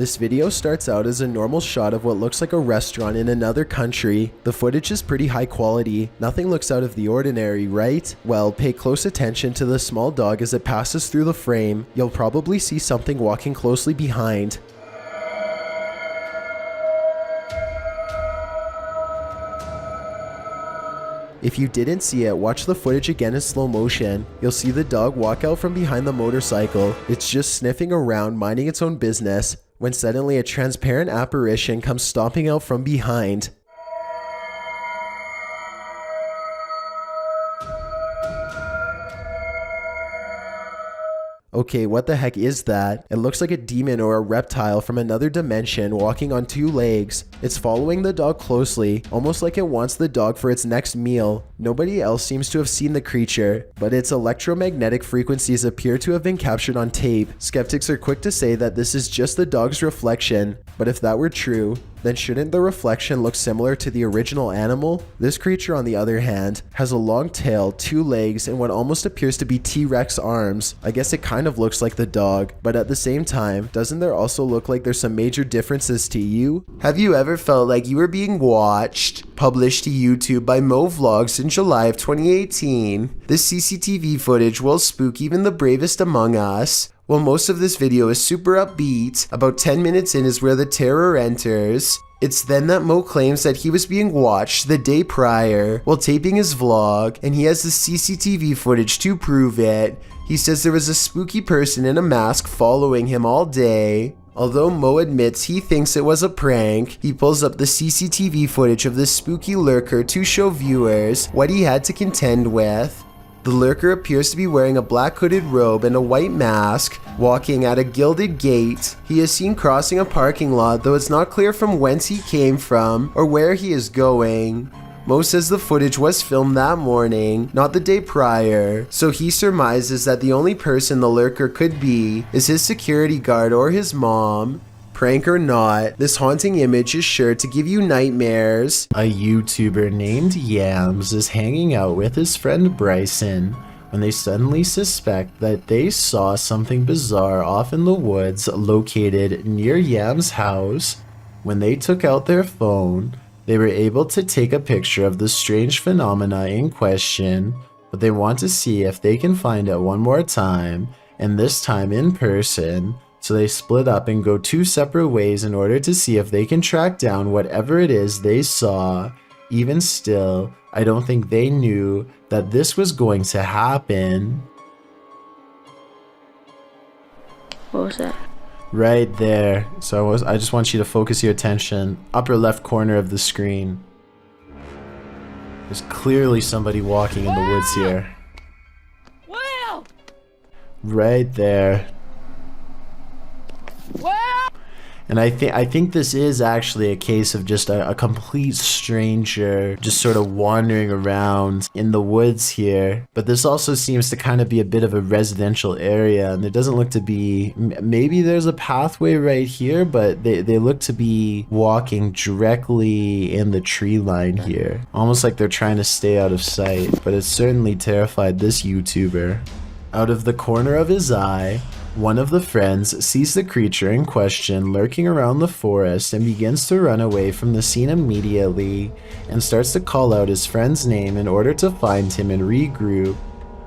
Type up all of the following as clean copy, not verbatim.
This video starts out as a normal shot of what looks like a restaurant in another country. The footage is pretty high quality. Nothing looks out of the ordinary, right? Well, pay close attention to the small dog as it passes through the frame. You'll probably see something walking closely behind. If you didn't see it, watch the footage again in slow motion. You'll see the dog walk out from behind the motorcycle. It's just sniffing around, minding its own business, when suddenly a transparent apparition comes stomping out from behind. Okay, what the heck is that? It looks like a demon or a reptile from another dimension walking on two legs. It's following the dog closely, almost like it wants the dog for its next meal. Nobody else seems to have seen the creature, but its electromagnetic frequencies appear to have been captured on tape. Skeptics are quick to say that this is just the dog's reflection, but if that were true, then shouldn't the reflection look similar to the original animal? This creature, on the other hand, has a long tail, two legs, and what almost appears to be T-Rex arms. I guess it kind of looks like the dog, but at the same time, doesn't there also look like there's some major differences to you? Have you ever felt like you were being watched? Published to YouTube by Mo Vlogs in July of 2018. This CCTV footage will spook even the bravest among us. Well, most of this video is super upbeat. About 10 minutes in is where the terror enters. It's then that Mo claims that he was being watched the day prior while taping his vlog, and he has the CCTV footage to prove it. He says there was a spooky person in a mask following him all day. Although Mo admits he thinks it was a prank, he pulls up the CCTV footage of this spooky lurker to show viewers what he had to contend with. The lurker appears to be wearing a black hooded robe and a white mask, walking at a gilded gate. He is seen crossing a parking lot, though it's not clear from whence he came from or where he is going. Mo says the footage was filmed that morning, not the day prior, so he surmises that the only person the lurker could be is his security guard or his mom. Prank or not, this haunting image is sure to give you nightmares. A YouTuber named Yams is hanging out with his friend Bryson when they suddenly suspect that they saw something bizarre off in the woods located near Yams' house. When they took out their phone, they were able to take a picture of the strange phenomena in question, but they want to see if they can find it one more time, and this time in person. So they split up and go two separate ways in order to see if they can track down whatever it is they saw. Even still, I don't think they knew that this was going to happen. What was that? Right there. So I just want you to focus your attention. Upper left corner of the screen. There's clearly somebody walking in the woods here. Will! Right there. And I think this is actually a case of just a complete stranger just sort of wandering around in the woods here. But this also seems to kind of be a bit of a residential area, and there doesn't look to be, maybe there's a pathway right here, but they look to be walking directly in the tree line here. Almost like they're trying to stay out of sight, but it certainly terrified this YouTuber. Out of the corner of his eye, one of the friends sees the creature in question lurking around the forest and begins to run away from the scene immediately and starts to call out his friend's name in order to find him and regroup.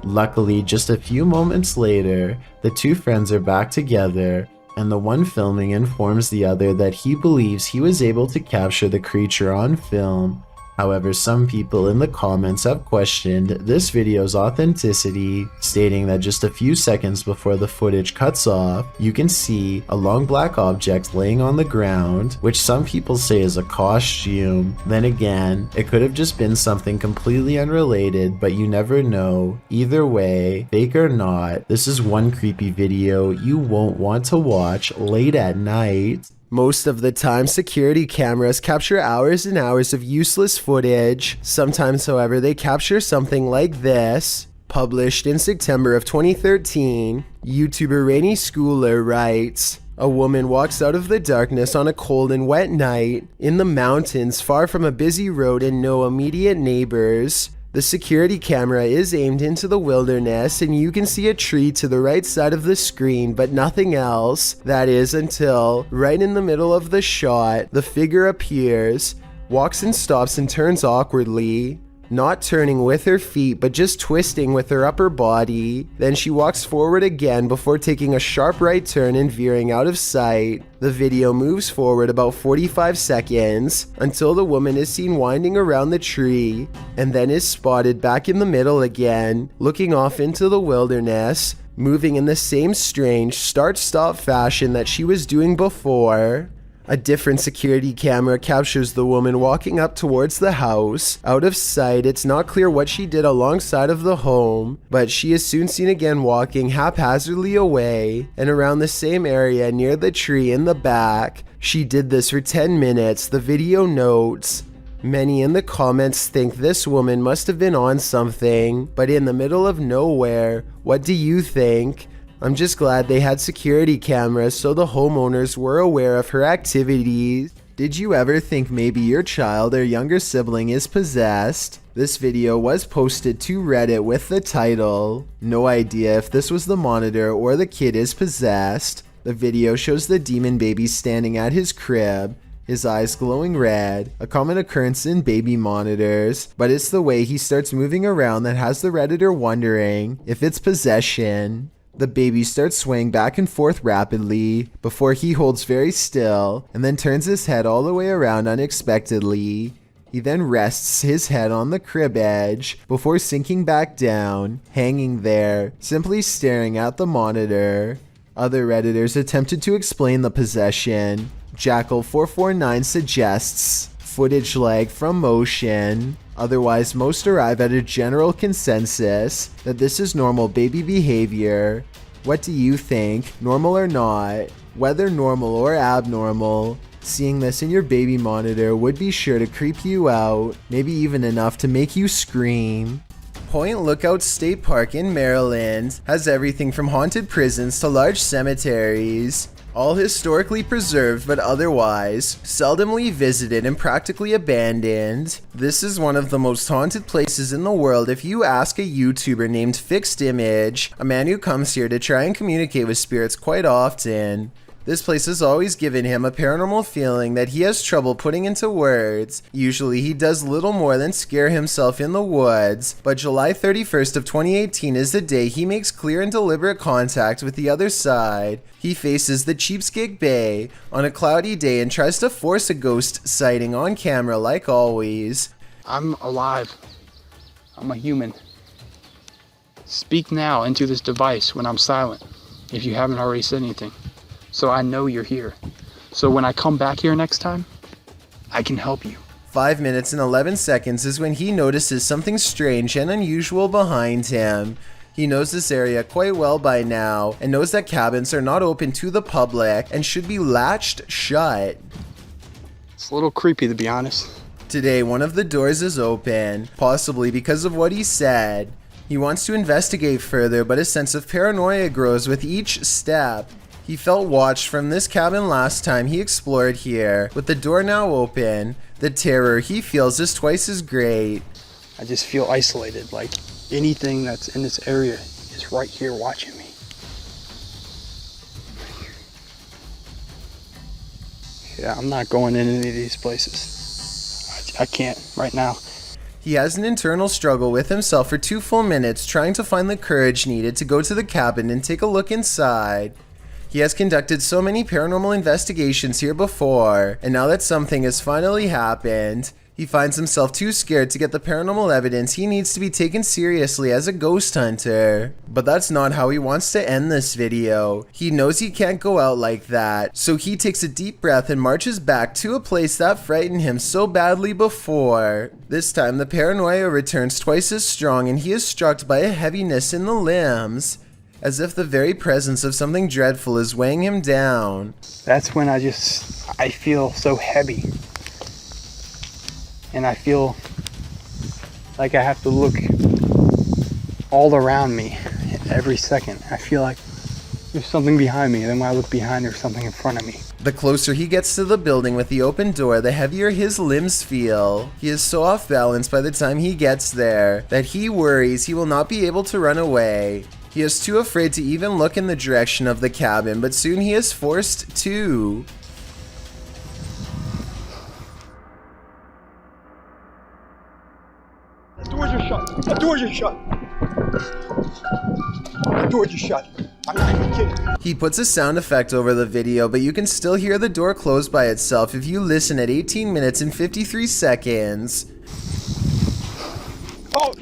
Luckily, just a few moments later, the two friends are back together, and the one filming informs the other that he believes he was able to capture the creature on film. However, some people in the comments have questioned this video's authenticity, stating that just a few seconds before the footage cuts off, you can see a long black object laying on the ground, which some people say is a costume. Then again, it could have just been something completely unrelated, but you never know. Either way, fake or not, this is one creepy video you won't want to watch late at night. Most of the time, security cameras capture hours and hours of useless footage. Sometimes, however, they capture something like this. Published in September of 2013, YouTuber Rainy Schooler writes, "A woman walks out of the darkness on a cold and wet night in the mountains far from a busy road and no immediate neighbors. The security camera is aimed into the wilderness and you can see a tree to the right side of the screen, but nothing else. That is until right in the middle of the shot, the figure appears, walks and stops and turns awkwardly, not turning with her feet but just twisting with her upper body. Then she walks forward again before taking a sharp right turn and veering out of sight. The video moves forward about 45 seconds until the woman is seen winding around the tree and then is spotted back in the middle again, looking off into the wilderness, moving in the same strange start-stop fashion that she was doing before. A different security camera captures the woman walking up towards the house. Out of sight, it's not clear what she did alongside of the home, but she is soon seen again walking haphazardly away and around the same area near the tree in the back. She did this for 10 minutes, the video notes. Many in the comments think this woman must have been on something, but in the middle of nowhere. What do you think? I'm just glad they had security cameras so the homeowners were aware of her activities. Did you ever think maybe your child or younger sibling is possessed? This video was posted to Reddit with the title, "No idea if this was the monitor or the kid is possessed." The video shows the demon baby standing at his crib, his eyes glowing red, a common occurrence in baby monitors, but it's the way he starts moving around that has the Redditor wondering if it's possession. The baby starts swaying back and forth rapidly before he holds very still and then turns his head all the way around unexpectedly. He then rests his head on the crib edge before sinking back down, hanging there, simply staring at the monitor. Other Redditors attempted to explain the possession. Jackal449 suggests footage lag from motion. Otherwise, most arrive at a general consensus that this is normal baby behavior. What do you think, normal or not? Whether normal or abnormal, seeing this in your baby monitor would be sure to creep you out, maybe even enough to make you scream. Point Lookout State Park in Maryland has everything from haunted prisons to large cemeteries. All historically preserved but otherwise seldomly visited and practically abandoned. This is one of the most haunted places in the world if you ask a YouTuber named Fixed Image, a man who comes here to try and communicate with spirits quite often. This place has always given him a paranormal feeling that he has trouble putting into words. Usually he does little more than scare himself in the woods, but July 31st of 2018 is the day he makes clear and deliberate contact with the other side. He faces the Cheapskate Bay on a cloudy day and tries to force a ghost sighting on camera like always. I'm alive. I'm a human. Speak now into this device when I'm silent, if you haven't already said anything. So I know you're here. So when I come back here next time, I can help you. 5 minutes and 11 seconds is when he notices something strange and unusual behind him. He knows this area quite well by now and knows that cabins are not open to the public and should be latched shut. It's a little creepy, to be honest. Today, one of the doors is open, possibly because of what he said. He wants to investigate further, but a sense of paranoia grows with each step. He felt watched from this cabin last time he explored here. With the door now open, the terror he feels is twice as great. I just feel isolated, like anything that's in this area is right here watching me. Yeah, I'm not going in any of these places. I can't right now. He has an internal struggle with himself for 2 full minutes trying to find the courage needed to go to the cabin and take a look inside. He has conducted so many paranormal investigations here before, and now that something has finally happened, he finds himself too scared to get the paranormal evidence he needs to be taken seriously as a ghost hunter. But that's not how he wants to end this video. He knows he can't go out like that, so he takes a deep breath and marches back to a place that frightened him so badly before. This time the paranoia returns twice as strong and he is struck by a heaviness in the limbs, as if the very presence of something dreadful is weighing him down. That's when I feel so heavy. And I feel like I have to look all around me every second. I feel like there's something behind me, and then when I look behind, there's something in front of me. The closer he gets to the building with the open door, the heavier his limbs feel. He is so off balance by the time he gets there that he worries he will not be able to run away. He is too afraid to even look in the direction of the cabin, but soon he is forced to. The doors are shut. The doors are shut. The doors are shut. I'm not even kidding. He puts a sound effect over the video, but you can still hear the door close by itself if you listen at 18 minutes and 53 seconds. Oh!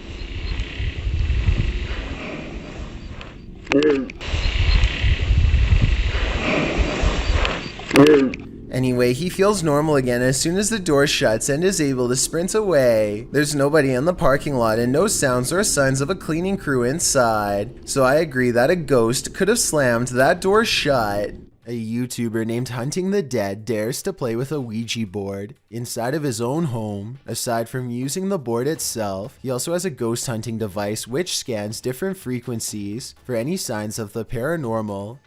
Anyway, he feels normal again as soon as the door shuts and is able to sprint away. There's nobody in the parking lot and no sounds or signs of a cleaning crew inside, so I agree that a ghost could have slammed that door shut. A YouTuber named Hunting the Dead dares to play with a Ouija board inside of his own home. Aside from using the board itself, he also has a ghost hunting device which scans different frequencies for any signs of the paranormal.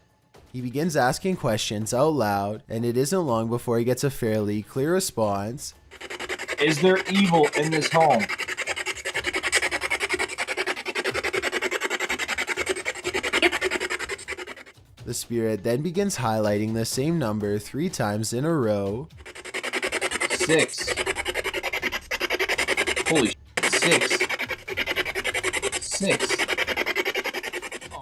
He begins asking questions out loud, and it isn't long before he gets a fairly clear response. Is there evil in this home? The spirit then begins highlighting the same number 3 times in a row. 6. Holy shit, 6. 6.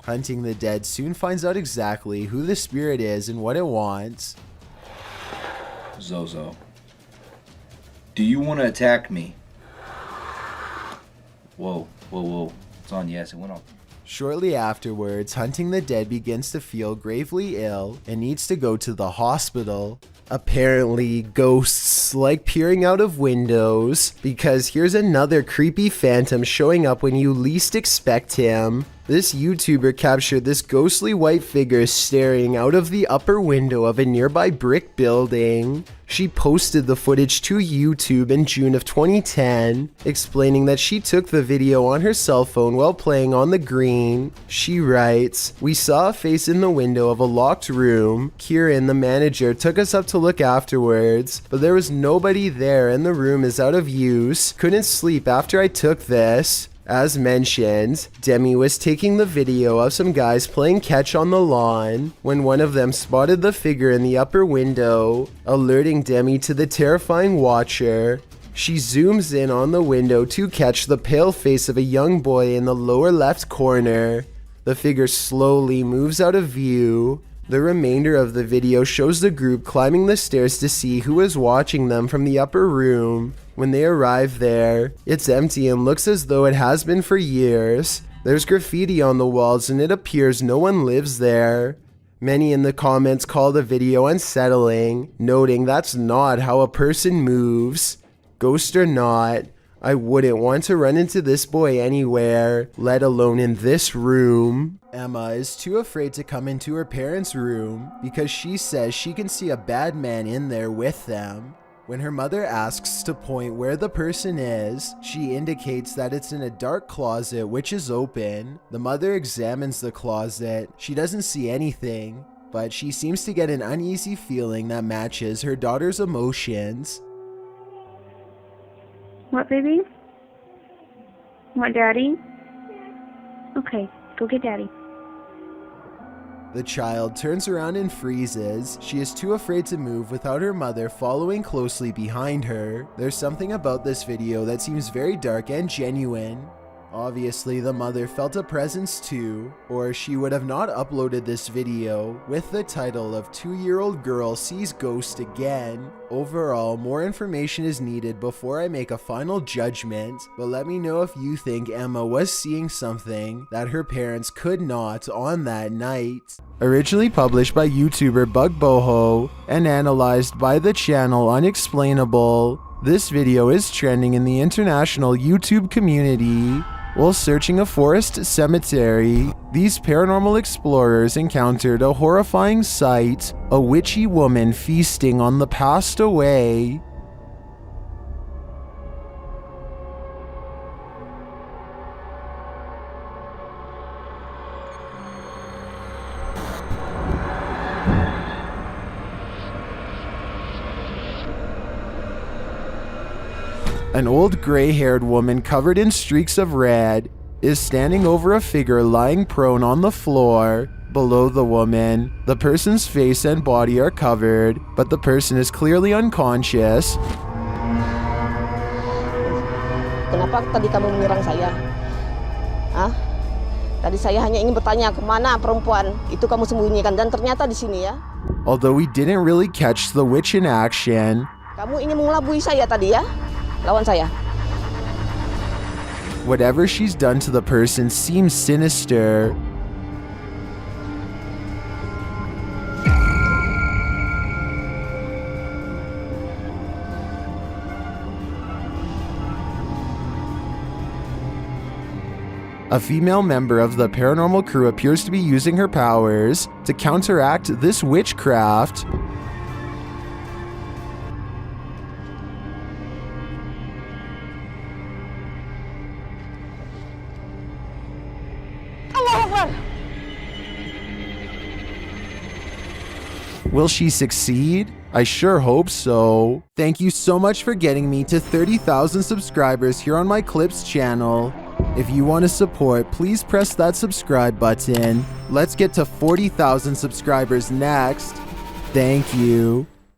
Hunting the Dead soon finds out exactly who the spirit is and what it wants. Zozo, do you want to attack me? Whoa, whoa, whoa. It's on, yes, it went off. Shortly afterwards, Hunting the Dead begins to feel gravely ill and needs to go to the hospital. Apparently, ghosts like peering out of windows, because here's another creepy phantom showing up when you least expect him. This YouTuber captured this ghostly white figure staring out of the upper window of a nearby brick building. She posted the footage to YouTube in June of 2010, explaining that she took the video on her cell phone while playing on the green. She writes, "We saw a face in the window of a locked room. Kieran, the manager, took us up to look afterwards, but there was nobody there and the room is out of use. Couldn't sleep after I took this." As mentioned, Demi was taking the video of some guys playing catch on the lawn when one of them spotted the figure in the upper window, alerting Demi to the terrifying watcher. She zooms in on the window to catch the pale face of a young boy in the lower left corner. The figure slowly moves out of view. The remainder of the video shows the group climbing the stairs to see who is watching them from the upper room. When they arrive there, it's empty and looks as though it has been for years. There's graffiti on the walls and it appears no one lives there. Many in the comments call the video unsettling, noting that's not how a person moves. Ghost or not, I wouldn't want to run into this boy anywhere, let alone in this room. Emma is too afraid to come into her parents' room because she says she can see a bad man in there with them. When her mother asks to point where the person is, she indicates that it's in a dark closet which is open. The mother examines the closet. She doesn't see anything, but she seems to get an uneasy feeling that matches her daughter's emotions. What, baby? Want daddy? Okay, go get daddy. The child turns around and freezes. She is too afraid to move without her mother following closely behind her. There's something about this video that seems very dark and genuine. Obviously, the mother felt a presence too, or she would have not uploaded this video with the title of 2-year-old girl sees ghost again. Overall, more information is needed before I make a final judgment, but let me know if you think Emma was seeing something that her parents could not on that night. Originally published by YouTuber Bug Boho and analyzed by the channel Unexplainable, this video is trending in the international YouTube community. While searching a forest cemetery, these paranormal explorers encountered a horrifying sight, a witchy woman feasting on the passed away. An old gray-haired woman covered in streaks of red is standing over a figure lying prone on the floor. Below the woman, the person's face and body are covered, but the person is clearly unconscious. Kenapa tadi kamu menyerang saya? Hah? Tadi saya hanya ingin bertanya kemana perempuan itu kamu sembunyikan dan ternyata di sini ya. Although we didn't really catch the witch in action, Kamu ingin mengelabui saya tadi ya? Lawan saya. whatever she's done to the person seems sinister. A female member of the paranormal crew appears to be using her powers to counteract this witchcraft. Will she succeed? I sure hope so. Thank you so much for getting me to 30,000 subscribers here on my Clips channel. If you want to support, please press that subscribe button. Let's get to 40,000 subscribers next. Thank you.